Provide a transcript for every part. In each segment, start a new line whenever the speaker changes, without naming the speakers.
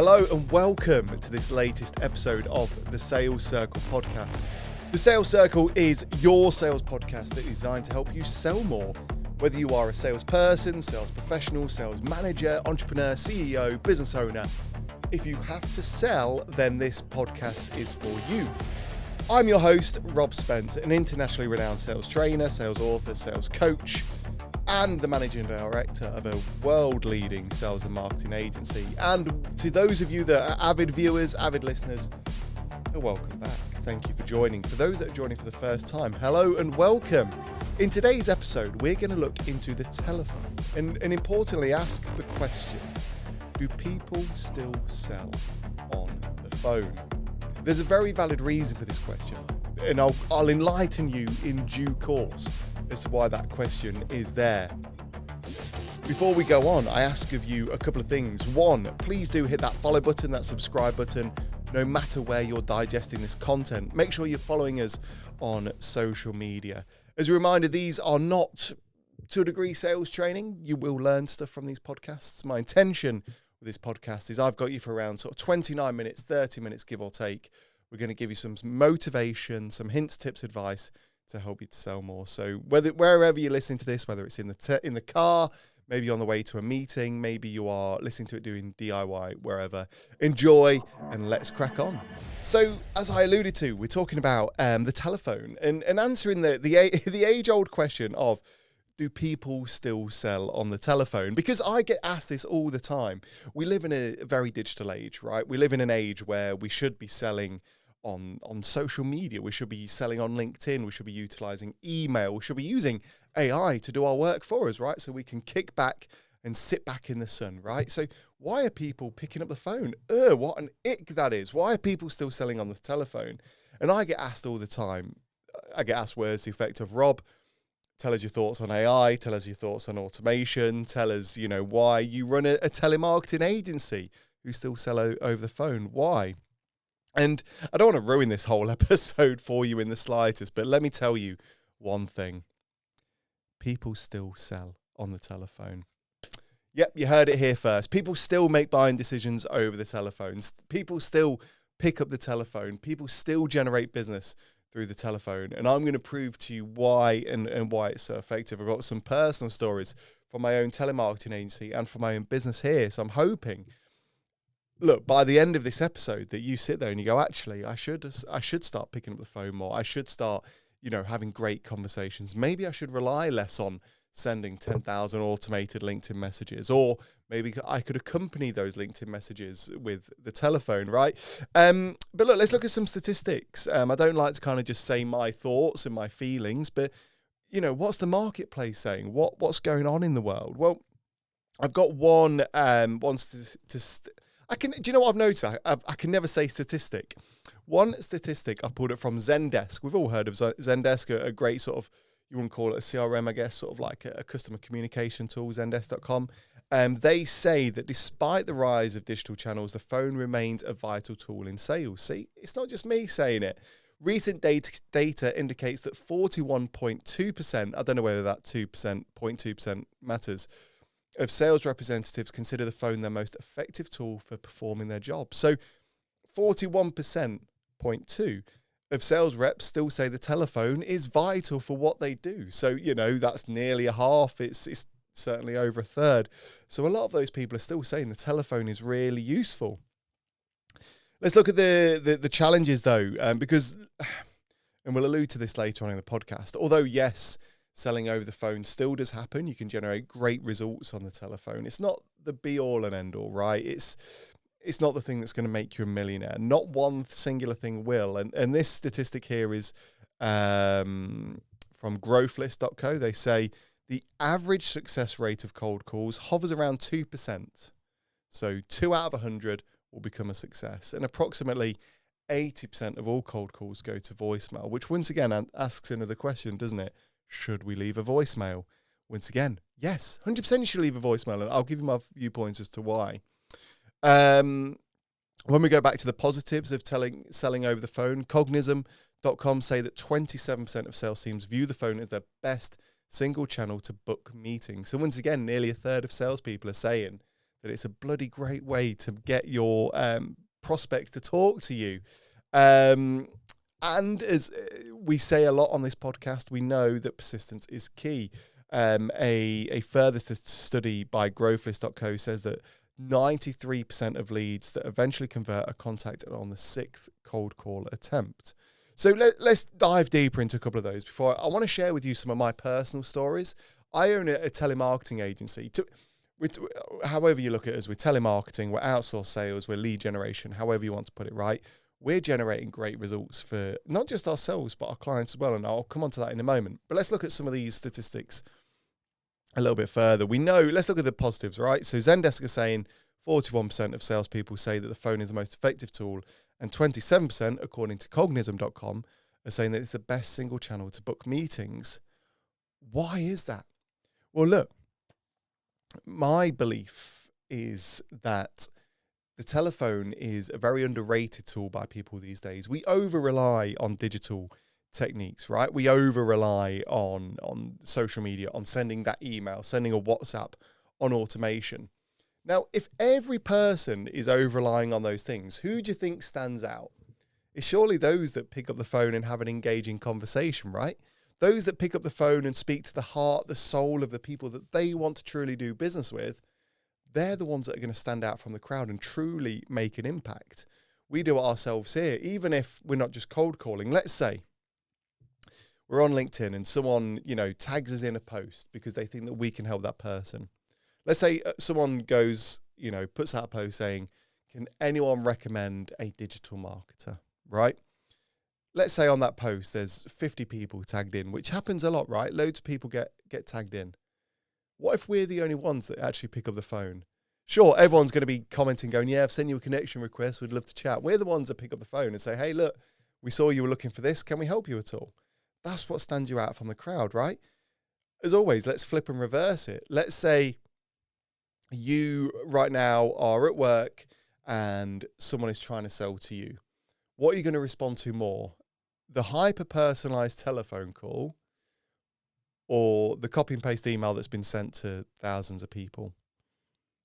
Hello and welcome to this latest episode of the Sales Circle podcast. The Sales Circle is your sales podcast that is designed to help you sell more. Whether you are a salesperson, sales professional, sales manager, entrepreneur, CEO, business owner, if you have to sell, then this podcast is for you. I'm your host, Rob Spence, an internationally renowned sales trainer, sales author, sales coach, and the managing director of a world-leading sales and marketing agency. And to those of you that are avid viewers, avid listeners, welcome back. Thank you for joining. For those that are joining for the first time, hello and welcome. In today's episode, we're going to look into the telephone and importantly ask the question, do people still sell on the phone? There's a very valid reason for this question, and I'll enlighten you in due course as to why that question is there. Before we go on, I ask of you a couple of things. One, please do hit that follow button, that subscribe button, no matter where you're digesting this content. Make sure you're following us on social media. As a reminder, these are not, to a degree, sales training. You will learn stuff from these podcasts. My intention with this podcast is I've got you for around sort of 29 minutes, 30 minutes, give or take. We're going to give you some motivation, some hints, tips, advice to help you to sell more. So wherever you're listening to this, whether it's in the car, maybe on the way to a meeting, maybe you are listening to it doing DIY, wherever, enjoy and let's crack on. So as I alluded to, we're talking about the telephone and answering the age-old question of, do people still sell on the telephone? Because I get asked this all the time. We live in a very digital age, right? We live in an age where we should be selling on social media. We should be selling on LinkedIn. We should be utilizing email. We should be using AI to do our work for us, right? So we can kick back and sit back in the sun, right? So why are people picking up the phone? What an ick that is. Why are people still selling on the telephone? And I get asked all the time. I get asked words to the effect of, Rob, tell us your thoughts on AI. Tell us your thoughts on automation. Tell us, why you run a telemarketing agency who still sell over the phone. Why? And I don't want to ruin this whole episode for you in the slightest, but let me tell you one thing. People still sell on the telephone. Yep, you heard it here first. People still make buying decisions over the telephones. People still pick up the telephone. People still generate business through the telephone. And I'm going to prove to you why and why it's so effective. I've got some personal stories from my own telemarketing agency and from my own business here. So I'm hoping, look, by the end of this episode, that you sit there and you go, actually, I should start picking up the phone more. I should start, having great conversations. Maybe I should rely less on sending 10,000 automated LinkedIn messages, or maybe I could accompany those LinkedIn messages with the telephone, right? But look, let's look at some statistics. I don't like to kind of just say my thoughts and my feelings, but, what's the marketplace saying? What's going on in the world? Well, I've got one do you know what I've noticed? I can never say statistic. One statistic, I pulled it from Zendesk. We've all heard of Zendesk, a great sort of, you wouldn't call it a CRM, I guess, sort of like a customer communication tool, Zendesk.com. They say that despite the rise of digital channels, the phone remains a vital tool in sales. See, it's not just me saying it. Recent data indicates that 41.2%, I don't know whether that 0.2% matters, of sales representatives consider the phone their most effective tool for performing their job. So 41.2% of sales reps still say the telephone is vital for what they do. So, that's nearly a half. It's certainly over a third. So a lot of those people are still saying the telephone is really useful. Let's look at the challenges though, because, and we'll allude to this later on in the podcast, although yes, selling over the phone still does happen. You can generate great results on the telephone. It's not the be all and end all, right? It's not the thing that's going to make you a millionaire. Not one singular thing will. And this statistic here is from growthlist.co. They say the average success rate of cold calls hovers around 2%. So 2 out of 100 will become a success. And approximately 80% of all cold calls go to voicemail, which once again asks another question, doesn't it? Should we leave a voicemail? Once again, yes, 100% you should leave a voicemail, and I'll give you my viewpoints as to why. When we go back to the positives of selling over the phone, Cognism.com say that 27% of sales teams view the phone as their best single channel to book meetings. So once again, nearly a third of salespeople are saying that it's a bloody great way to get your prospects to talk to you. And as we say a lot on this podcast, we know that persistence is key. A further study by growthlist.co says that 93% of leads that eventually convert are contacted on the 6th cold call attempt. So let's dive deeper into a couple of those. Before I want to share with you some of my personal stories. I own a telemarketing agency. However you look at us, we're telemarketing, we're outsourced sales, we're lead generation, however you want to put it, right? We're generating great results for not just ourselves, but our clients as well. And I'll come on to that in a moment. But let's look at some of these statistics a little bit further. Let's look at the positives, right? So Zendesk is saying 41% of salespeople say that the phone is the most effective tool, and 27%, according to Cognism.com, are saying that it's the best single channel to book meetings. Why is that? Well, look, my belief is that the telephone is a very underrated tool by people these days. We over-rely on digital techniques, right? We over-rely on social media, on sending that email, sending a WhatsApp, on automation. Now, if every person is over-relying on those things, who do you think stands out? It's surely those that pick up the phone and have an engaging conversation, right? Those that pick up the phone and speak to the heart, the soul of the people that they want to truly do business with, they're the ones that are going to stand out from the crowd and truly make an impact. We do it ourselves here, even if we're not just cold calling. Let's say we're on LinkedIn and someone, tags us in a post because they think that we can help that person. Let's say someone goes, puts out a post saying, can anyone recommend a digital marketer, right? Let's say on that post, there's 50 people tagged in, which happens a lot, right? Loads of people get tagged in. What if we're the only ones that actually pick up the phone? Sure, everyone's going to be commenting, going, yeah, I've sent you a connection request. We'd love to chat. We're the ones that pick up the phone and say, hey, look, we saw you were looking for this. Can we help you at all? That's what stands you out from the crowd, right? As always, let's flip and reverse it. Let's say you right now are at work and someone is trying to sell to you. What are you going to respond to more? The hyper-personalized telephone call or the copy and paste email that's been sent to thousands of people?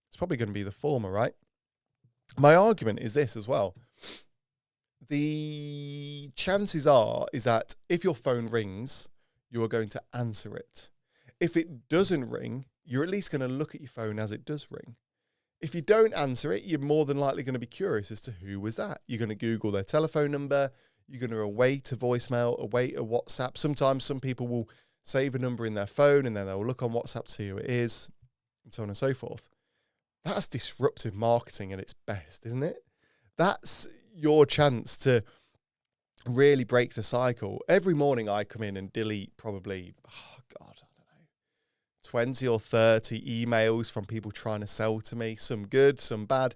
It's probably going to be the former, right? My argument is this as well. The chances is that if your phone rings, you are going to answer it. If it doesn't ring, you're at least going to look at your phone as it does ring. If you don't answer it, you're more than likely going to be curious as to who was that. You're going to Google their telephone number. You're going to await a voicemail, await a WhatsApp. Sometimes some people will save a number in their phone and then they'll look on WhatsApp to see who it is, and so on and so forth. That's disruptive marketing at its best, isn't it? That's your chance to really break the cycle. Every morning I come in and delete probably, 20 or 30 emails from people trying to sell to me, some good, some bad.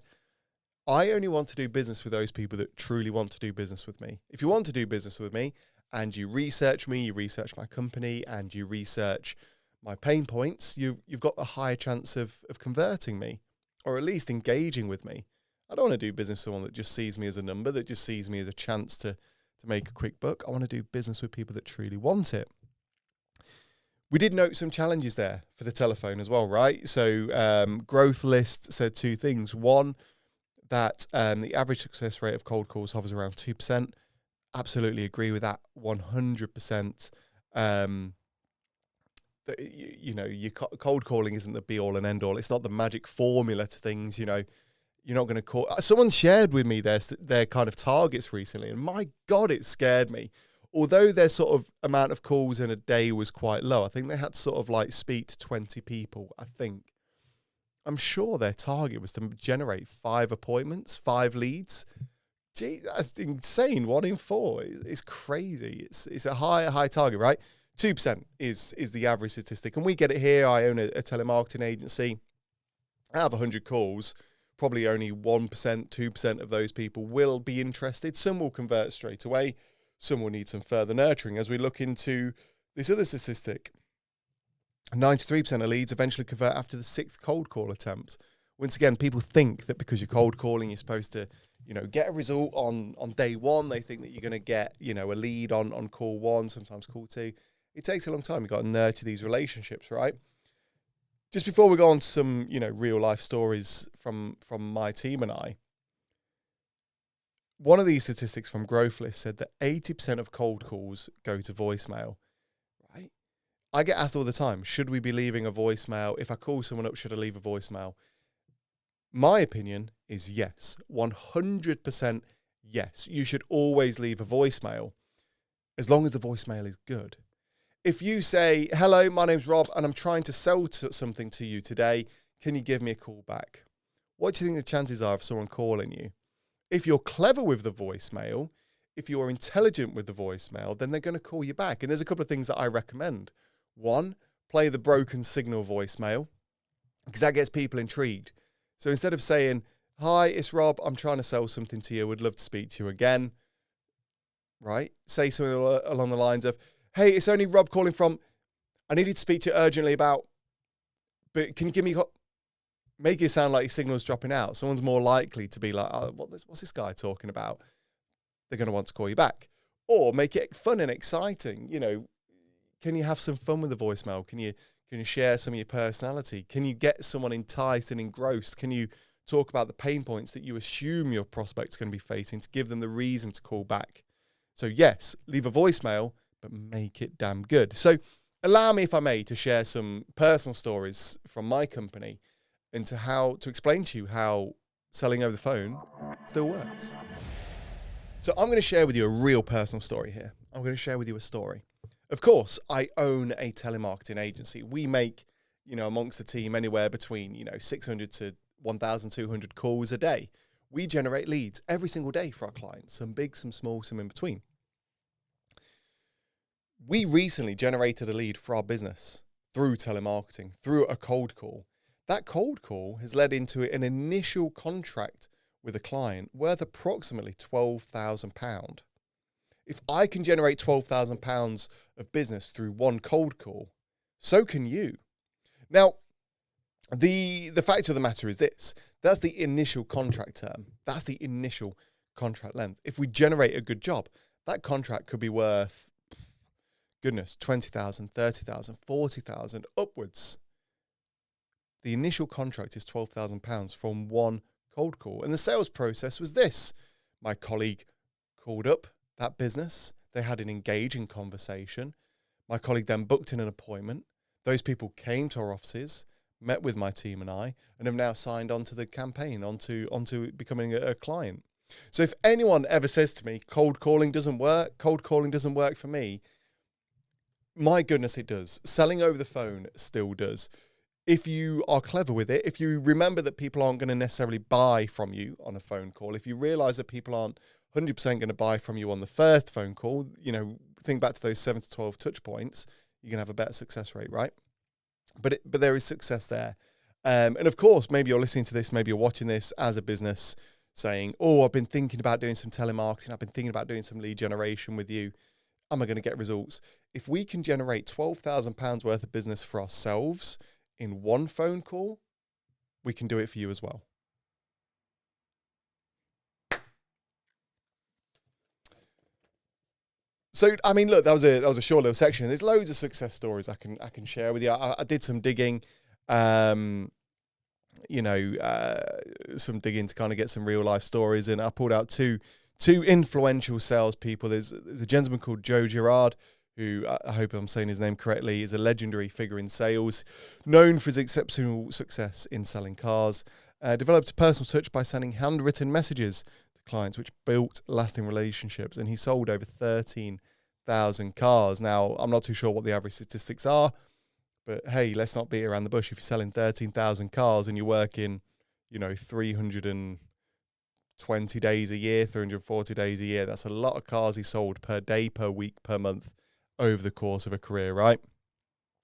I only want to do business with those people that truly want to do business with me. If you want to do business with me and you research me, you research my company, and you research my pain points, you've got a higher chance of converting me, or at least engaging with me. I don't want to do business with someone that just sees me as a number, that just sees me as a chance to make a quick buck. I want to do business with people that truly want it. We did note some challenges there for the telephone as well, right? So Growth List said two things. One, that the average success rate of cold calls hovers around 2%. Absolutely agree with that 100%. Your cold calling isn't the be all and end all. It's not the magic formula to things. You're not going to call. Someone shared with me their kind of targets recently, and my God, it scared me. Although their sort of amount of calls in a day was quite low, I think they had to sort of like speak to 20 people, I think. I'm sure their target was to generate 5 appointments, 5 leads. Gee, that's insane. 1 in 4. It's crazy. It's a high target, right? 2% is the average statistic. And we get it here. I own a telemarketing agency. Out of 100 calls, probably only 1%, 2% of those people will be interested. Some will convert straight away. Some will need some further nurturing. As we look into this other statistic, 93% of leads eventually convert after the 6th cold call attempt. Once again, people think that because you're cold calling, you're supposed to, get a result on day 1. They think that you're going to get, a lead on call 1, sometimes call 2. It takes a long time. You've got to nurture these relationships, right? Just before we go on to some, real life stories from my team and I, one of these statistics from Growth List said that 80% of cold calls go to voicemail, right? I get asked all the time, should we be leaving a voicemail? If I call someone up, should I leave a voicemail? My opinion is yes, 100% yes. You should always leave a voicemail as long as the voicemail is good. If you say, hello, my name's Rob and I'm trying to sell something to you today, can you give me a call back? What do you think the chances are of someone calling you? If you're clever with the voicemail, if you're intelligent with the voicemail, then they're going to call you back. And there's a couple of things that I recommend. One, play the broken signal voicemail because that gets people intrigued. So instead of saying, hi, it's Rob, I'm trying to sell something to you, would love to speak to you again, right? Say something along the lines of, hey, it's only Rob calling from, I needed to speak to you urgently about, but can you give me, make it sound like your signal's dropping out. Someone's more likely to be like, oh, what's this guy talking about? They're going to want to call you back. Or make it fun and exciting. Can you have some fun with the voicemail? Can you share some of your personality? Can you get someone enticed and engrossed? Can you talk about the pain points that you assume your prospect's going to be facing to give them the reason to call back? So yes, leave a voicemail, but make it damn good. So allow me, if I may, to share some personal stories from my company and to explain to you how selling over the phone still works. So I'm going to share with you a real personal story here. I'm going to share with you a story. Of course, I own a telemarketing agency. We make, amongst the team anywhere between, 600 to 1,200 calls a day. We generate leads every single day for our clients, some big, some small, some in between. We recently generated a lead for our business through telemarketing, through a cold call. That cold call has led into an initial contract with a client worth approximately £12,000. If I can generate £12,000 of business through one cold call, so can you. Now, the fact of the matter is this. That's the initial contract term. That's the initial contract length. If we generate a good job, that contract could be worth, goodness, 20,000, 30,000, 40,000 upwards. The initial contract is £12,000 from one cold call. And the sales process was this. My colleague called up that business. They had an engaging conversation. My colleague then booked in an appointment. Those people came to our offices, met with my team and I, and have now signed on to the campaign, onto becoming a client. So if anyone ever says to me, cold calling doesn't work for me, my goodness, it does. Selling over the phone still does. If you are clever with it, if you remember that people aren't going to necessarily buy from you on a phone call, if you realize that people aren't 100% going to buy from you on the first phone call, think back to those 7 to 12 touch points, you're going to have a better success rate, right? But there is success there. And of course, maybe you're listening to this, maybe you're watching this as a business saying, oh, I've been thinking about doing some telemarketing. I've been thinking about doing some lead generation with you. Am I going to get results? If we can generate £12,000 worth of business for ourselves in one phone call, we can do it for you as well. So, I mean, look, that was a short little section. There's loads of success stories I can share with you. I did some digging, some digging to kind of get some real life stories, and I pulled out two influential salespeople. There's a gentleman called Joe Girard, who I hope I'm saying his name correctly, is a legendary figure in sales, known for his exceptional success in selling cars. Developed a personal touch by sending handwritten messages to clients, which built lasting relationships, and he sold over 13,000 cars. Now, I'm not too sure what the average statistics are, but hey, let's not beat around the bush. If you're selling 13,000 cars and you're working, 320 days a year, 340 days a year, that's a lot of cars he sold per day, per week, per month over the course of a career, right?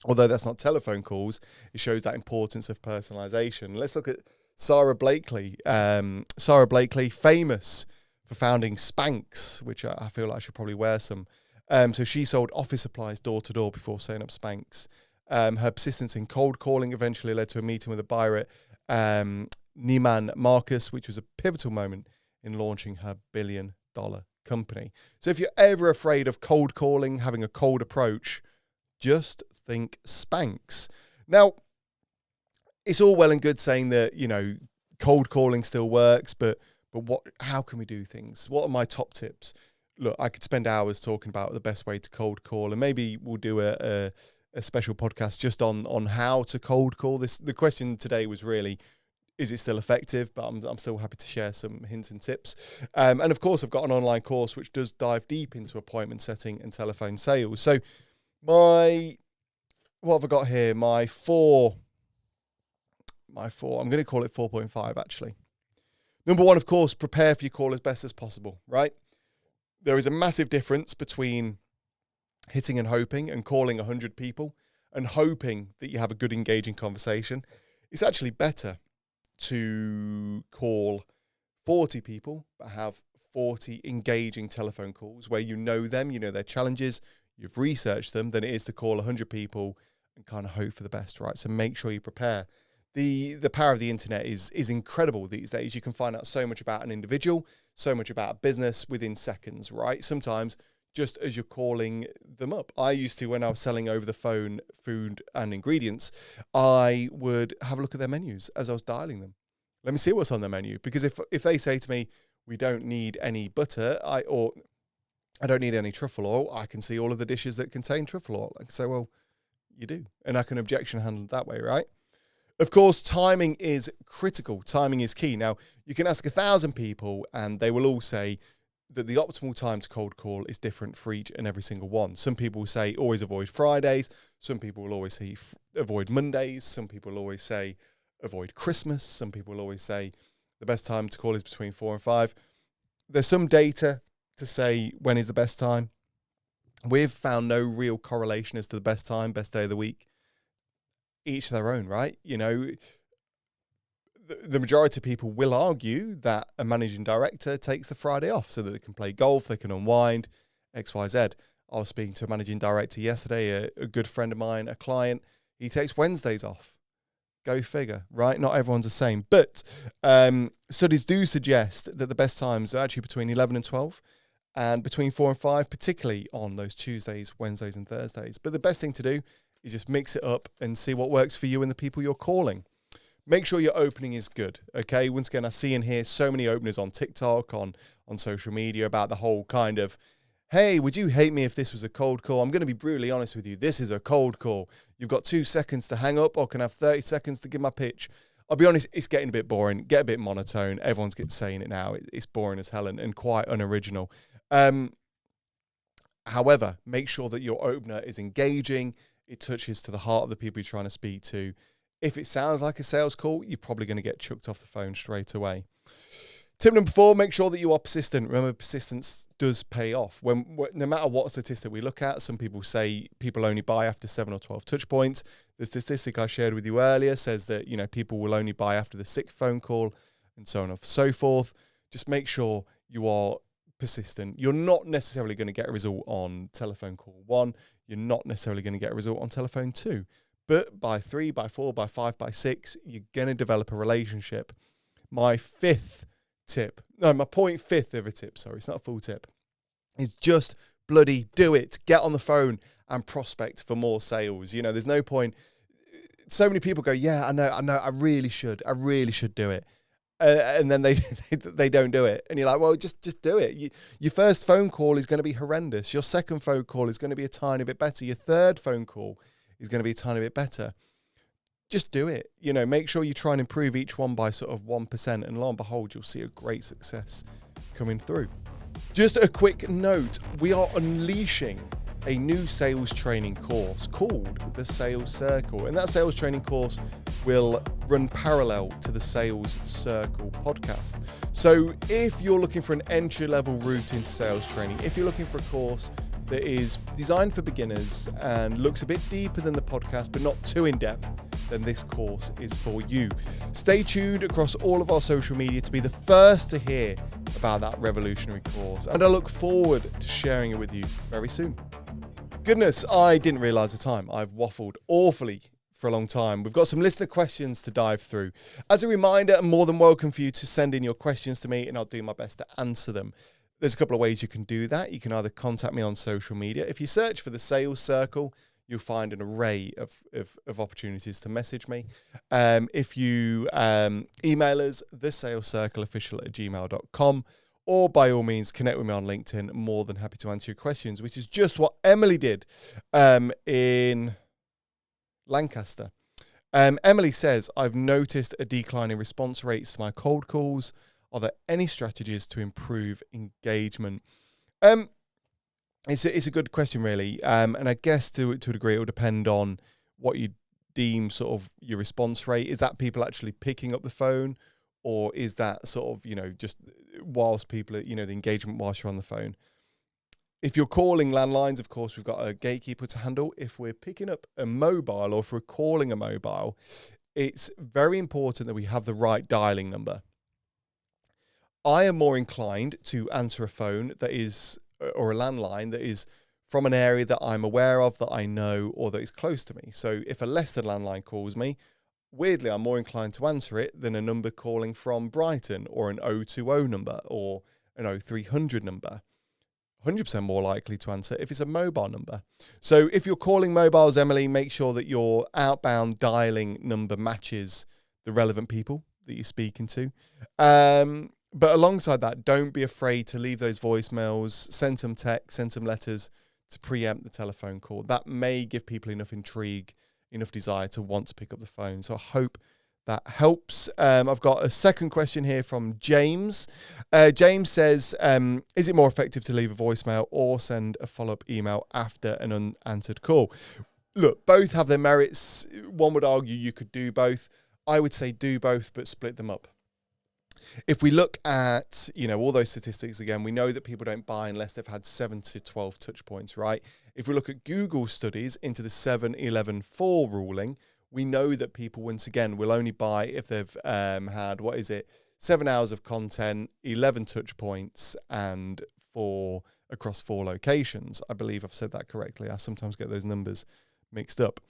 Although that's not telephone calls, it shows that importance of personalization. Let's look at Sarah Blakely. Sarah Blakely, famous for founding Spanx, which I feel like I should probably wear some. So she sold office supplies door to door before setting up Spanx. Her persistence in cold calling eventually led to a meeting with a buyer at Neiman Marcus, which was a pivotal moment in launching her billion-dollar company. So if you're ever afraid of cold calling, having a cold approach, just think Spanx. Now, it's all well and good saying that, cold calling still works, but how can we do things? What are my top tips? Look, I could spend hours talking about the best way to cold call, and maybe we'll do a special podcast just on how to cold call. The question today was really, is it still effective? But I'm still happy to share some hints and tips. And of course, I've got an online course which does dive deep into appointment setting and telephone sales. So what have I got here? My four, I'm going to call it 4.5 actually. Number one, of course, prepare for your call as best as possible, right? There is a massive difference between hitting and hoping and calling 100 people and hoping that you have a good engaging conversation. It's actually better to call 40 people but have 40 engaging telephone calls where you know them, you know their challenges, you've researched them, than it is to call 100 people and kind of hope for the best, right? So make sure you prepare. The power of the internet is incredible these days. You can find out so much about an individual, so much about a business within seconds, right? Sometimes just as you're calling them up. I used to, when I was selling over the phone food and ingredients, I would have a look at their menus as I was dialing them. Let me see what's on their menu. Because if they say to me, we don't need any butter, or I don't need any truffle oil, I can see all of the dishes that contain truffle oil. I can say, well, you do. And I can objection handle it that way, right? Of course, timing is critical. Timing is key. Now, you can ask 1,000 people and they will all say that the optimal time to cold call is different for each and every single one. Some people will say always avoid Fridays. Some people will always say avoid Mondays. Some people will always say avoid Christmas. Some people will always say the best time to call is between 4 and 5. There's some data to say when is the best time. We've found no real correlation as to the best time, best day of the week. Each their own, right? You know, the majority of people will argue that a managing director takes the Friday off so that they can play golf, they can unwind, X, Y, Z. I was speaking to a managing director yesterday, a good friend of mine, a client. He takes Wednesdays off. Go figure, right? Not everyone's the same. But studies do suggest that the best times are actually between 11 and 12 and between 4 and 5, particularly on those Tuesdays, Wednesdays and Thursdays. But the best thing to do is just mix it up and see what works for you and the people you're calling. Make sure your opening is good, okay? Once again, I see and hear so many openers on TikTok, on social media about the whole kind of, hey, would you hate me if this was a cold call? I'm going to be brutally honest with you. This is a cold call. You've got 2 seconds to hang up or can have 30 seconds to give my pitch. I'll be honest, it's getting a bit boring, get a bit monotone. Everyone's saying it now. It's boring as hell and quite unoriginal. However, make sure that your opener is engaging. It touches to the heart of the people you're trying to speak to. If it sounds like a sales call, you're probably going to get chucked off the phone straight away. Tip number 4, make sure that you are persistent. Remember, persistence does pay off. No matter what statistic we look at, some people say people only buy after 7 or 12 touch points. The statistic I shared with you earlier says that, people will only buy after the 6th phone call and so on and so forth. Just make sure you are persistent. You're not necessarily going to get a result on telephone call 1. You're not necessarily going to get a result on telephone 2. But by 3, by 4, by 5, by 6, you're going to develop a relationship. My 5th tip, no, my 0.5 of a tip, sorry, it's not a full tip, is just bloody do it. Get on the phone and prospect for more sales. There's no point. So many people go, yeah, I know, I really should do it. And then they don't do it. And you're like, well, just do it. Your first phone call is going to be horrendous. Your second phone call is going to be a tiny bit better. Your third phone call is going to be a tiny bit better. Just do it. Make sure you try and improve each one by sort of 1%. And lo and behold, you'll see a great success coming through. Just a quick note. We are unleashing a new sales training course called the Sales Circle. And that sales training course will run parallel to the Sales Circle podcast. So if you're looking for an entry-level route into sales training, if you're looking for a course that is designed for beginners and looks a bit deeper than the podcast, but not too in-depth, then this course is for you. Stay tuned across all of our social media to be the first to hear about that revolutionary course. And I look forward to sharing it with you very soon. Goodness, I didn't realize the time. I've waffled awfully for a long time. We've got some listener questions to dive through. As a reminder, I'm more than welcome for you to send in your questions to me and I'll do my best to answer them. There's a couple of ways you can do that. You can either contact me on social media. If you search for the Sales Circle, you'll find an array of opportunities to message me. If you email us, thesalescircleofficial@gmail.com, or by all means, connect with me on LinkedIn. More than happy to answer your questions, which is just what Emily did in Lancaster. Emily says, I've noticed a decline in response rates to my cold calls. Are there any strategies to improve engagement? It's a good question, really. And I guess to a degree, it will depend on what you deem sort of your response rate. Is that people actually picking up the phone, or is that sort of, just whilst people are, the engagement whilst you're on the phone? If you're calling landlines, of course, we've got a gatekeeper to handle. If we're picking up a mobile, or if we're calling a mobile, it's very important that we have the right dialing number. I am more inclined to answer a phone that is, or a landline that is from an area that I'm aware of, that I know, or that is close to me. So if a Leicester landline calls me, weirdly, I'm more inclined to answer it than a number calling from Brighton, or an 020 number, or an 0300 number. 100% more likely to answer if it's a mobile number. So if you're calling mobiles, Emily, make sure that your outbound dialing number matches the relevant people that you're speaking to. But alongside that, don't be afraid to leave those voicemails, send some text, send some letters to preempt the telephone call. That may give people enough intrigue, enough desire to want to pick up the phone. So I hope that helps. I've got a second question here from James. James says, is it more effective to leave a voicemail or send a follow-up email after an unanswered call? Look, both have their merits. One would argue you could do both. I would say do both, but split them up. If we look at, all those statistics again, we know that people don't buy unless they've had 7 to 12 touch points, right? If we look at Google studies into the 7-11-4 ruling, we know that people, once again, will only buy if they've had, 7 hours of content, 11 touch points, and across 4 locations. I believe I've said that correctly. I sometimes get those numbers mixed up.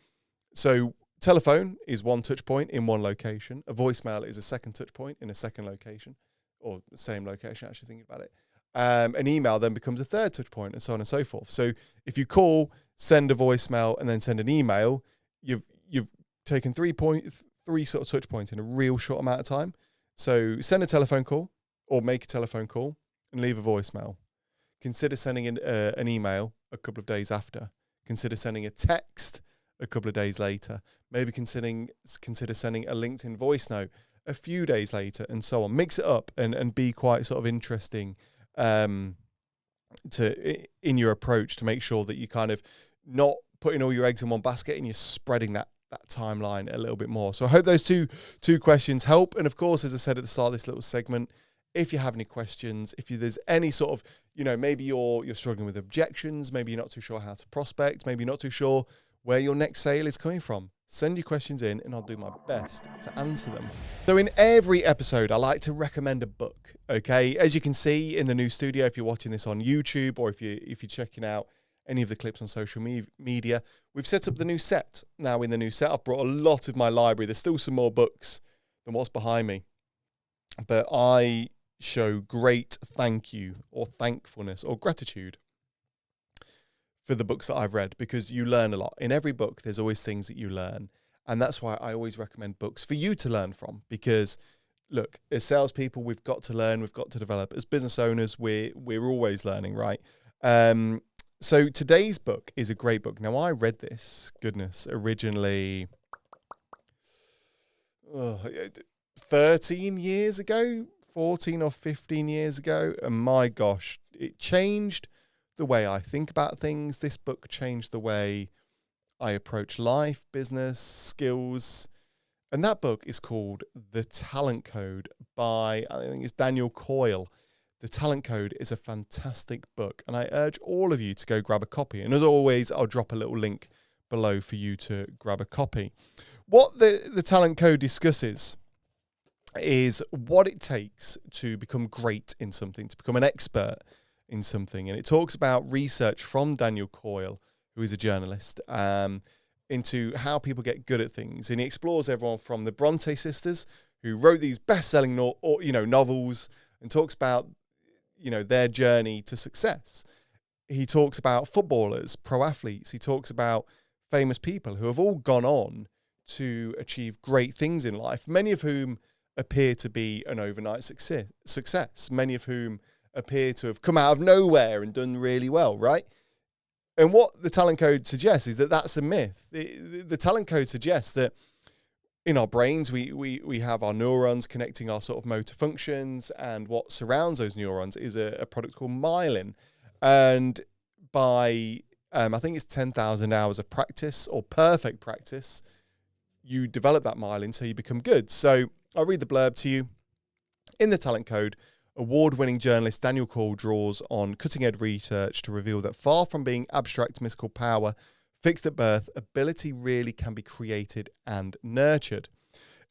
So telephone is 1 touch point in 1 location. A voicemail is a 2nd touch point in a 2nd location, or the same location, actually thinking about it. An email then becomes a 3rd touch point, and so on and so forth. So if you call, send a voicemail, and then send an email, you've taken 3 sort of touch points in a real short amount of time. So send a telephone call, or make a telephone call, and leave a voicemail. Consider sending an email a couple of days after. Consider sending a text a couple of days later. Maybe consider sending a LinkedIn voice note a few days later, and so on. Mix it up and be quite sort of interesting in your approach, to make sure that you kind of not putting all your eggs in one basket, and you're spreading that timeline a little bit more. So I hope those two questions help. And of course, as I said at the start of this little segment, if you have any questions, if there's any sort of, maybe you're struggling with objections, maybe you're not too sure how to prospect, maybe you're not too sure where your next sale is coming from, send your questions in and I'll do my best to answer them. So in every episode, I like to recommend a book. Okay, as you can see in the new studio, if you're watching this on YouTube, or if you're checking out any of the clips on social media, we've set up the new set. Now in the new set, I've brought a lot of my library. There's still some more books than what's behind me, but I show great thank you, or thankfulness, or gratitude for the books that I've read, because you learn a lot. In every book, there's always things that you learn. And that's why I always recommend books for you to learn from, because look, as salespeople, we've got to learn, we've got to develop. As business owners, we're always learning, right? So today's book is a great book. Now, I read this, originally 13 years ago, 14 or 15 years ago. And my gosh, it changed the way I think about things. This book changed the way I approach life, business, skills. And that book is called The Talent Code by, I think it's Daniel Coyle. The Talent Code is a fantastic book, and I urge all of you to go grab a copy. And as always, I'll drop a little link below for you to grab a copy. What the Talent Code discusses is what it takes to become great in something, to become an expert in something. And it talks about research from Daniel Coyle, who is a journalist, into how people get good at things. And he explores everyone from the Bronte sisters, who wrote these best-selling novels, and talks about their journey to success. He talks about footballers, pro athletes. He talks about famous people who have all gone on to achieve great things in life, many of whom appear to be an overnight success, many of whom appear to have come out of nowhere and done really well, right? And what the talent code suggests is that that's a myth. The talent code suggests that in our brains, we have our neurons connecting our sort of motor functions, and what surrounds those neurons is a product called myelin. And by, I think it's 10,000 hours of practice or perfect practice, you develop that myelin so you become good. So I'll read the blurb to you. In the talent code, award-winning journalist Daniel Cole draws on cutting-edge research to reveal that far from being abstract mystical power fixed at birth, ability really can be created and nurtured.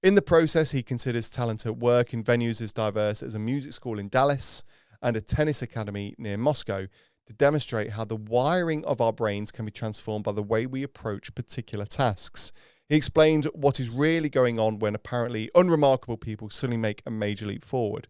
In the process, he considers talent at work in venues as diverse as a music school in Dallas and a tennis academy near Moscow to demonstrate how the wiring of our brains can be transformed by the way we approach particular tasks. He explained what is really going on when apparently unremarkable people suddenly make a major leap forward.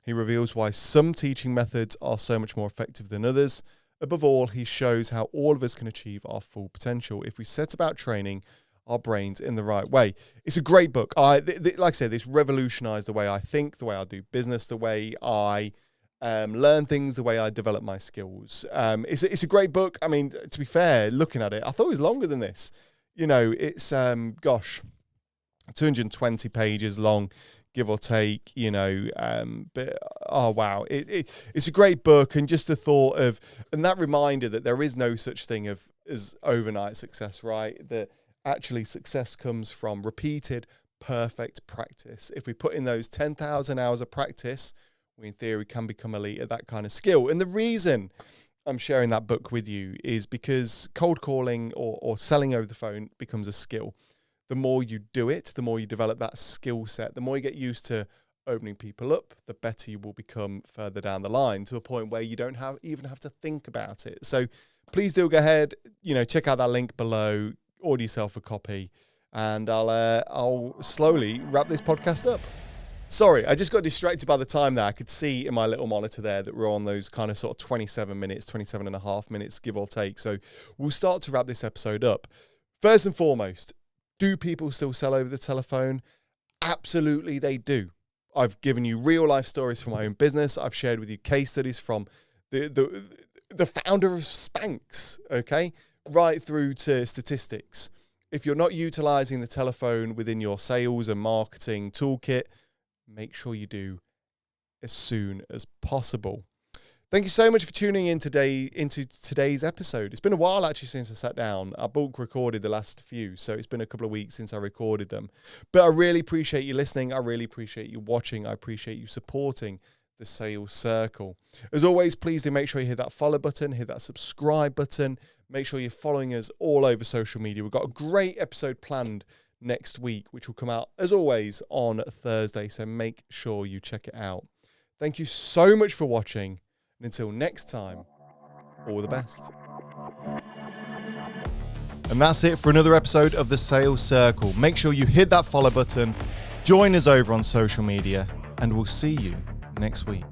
He reveals why some teaching methods are so much more effective than others. Above all, he shows how all of us can achieve our full potential if we set about training our brains in the right way. It's a great book. Like I said, this revolutionized the way I think, the way I do business, the way I learn things, the way I develop my skills. It's a great book. I mean, to be fair, looking at it, I thought it was longer than this. You know, it's, 220 pages long, give or take, you know, but oh wow, it's a great book. And just the thought of, and that reminder that there is no such thing as overnight success, right? That actually success comes from repeated perfect practice. If we put in those 10,000 hours of practice, we in theory can become elite at that kind of skill. And the reason I'm sharing that book with you is because cold calling or selling over the phone becomes a skill. The more you do it, the more you develop that skill set, the more you get used to opening people up, the better you will become further down the line, to a point where you don't even have to think about it. So please do go ahead, you know, check out that link below, order yourself a copy, and I'll slowly wrap this podcast up. Sorry, I just got distracted by the time there. I could see in my little monitor there that we're on those kind of sort of 27 and a half minutes, give or take. So we'll start to wrap this episode up. First and foremost, do people still sell over the telephone? Absolutely, they do. I've given you real life stories from my own business. I've shared with you case studies from the founder of Spanx, okay, right through to statistics. If you're not utilizing the telephone within your sales and marketing toolkit, make sure you do as soon as possible. Thank you so much for tuning in into today's episode. It's been a while actually since I sat down. I bulk recorded the last few, so it's been a couple of weeks since I recorded them. But I really appreciate you listening. I really appreciate you watching. I appreciate you supporting the Sales Circle. As always, please do make sure you hit that follow button, hit that subscribe button. Make sure you're following us all over social media. We've got a great episode planned next week, which will come out, as always, on Thursday. So make sure you check it out. Thank you so much for watching. And until next time, all the best. And that's it for another episode of the Sales Circle. Make sure you hit that follow button, join us over on social media, and we'll see you next week.